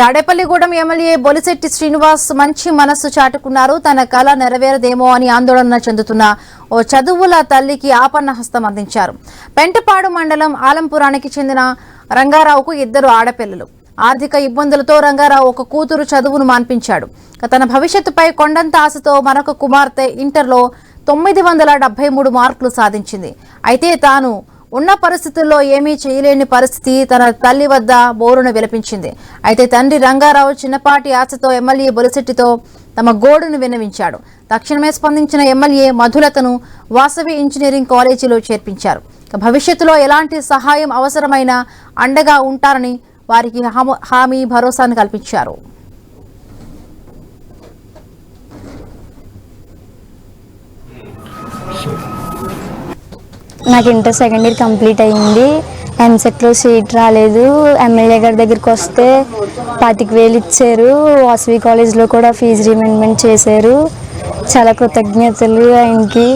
Tadepalligudem MLA Bolisetti Srinivas మంచి మనస్సు చాటుకున్నారు. తన కళ నెరవేరదేమో అని ఆందోళన చెందుతున్న ఓ చదువుల తల్లికి ఆపన్న హస్తం అందించారు. పెంటపాడు మండలం ఆలంపురానికి చెందిన రంగారావుకు 2 ఆడపిల్లలు. ఆర్థిక ఇబ్బందులతో రంగారావు ఒక కూతురు చదువును మాన్పించాడు. తన భవిష్యత్తుపై కొండంత ఆశతో మరొక కుమార్తె ఇంటర్లో 973 మార్కులు సాధించింది. అయితే తాను ఉన్న పరిస్థితుల్లో ఏమీ చేయలేని పరిస్థితి తన తల్లి వద్ద బోరును విలపించింది. అయితే తండ్రి రంగారావు చిన్నపాటి ఆశతో ఎమ్మెల్యే బొలిశెట్టితో తమ గోడును విన్నవించాడు. తక్షణమే స్పందించిన ఎమ్మెల్యే మధులతను వాసవి ఇంజనీరింగ్ కాలేజీలో చేర్పించారు. భవిష్యత్తులో ఎలాంటి సహాయం అవసరమైన అండగా ఉంటారని వారికి హామీ భరోసాను కల్పించారు. నాకు ఇంటర్ సెకండ్ ఇయర్ కంప్లీట్ అయ్యింది. ఎంసెట్లో సీట్ రాలేదు. ఎమ్మెల్యే గారి దగ్గరికి వస్తే 25,000 ఇచ్చారు. వాసవి కాలేజ్లో కూడా ఫీజు రీమెంబర్మెంట్ చేశారు. చాలా కృతజ్ఞతలు ఆయనకి.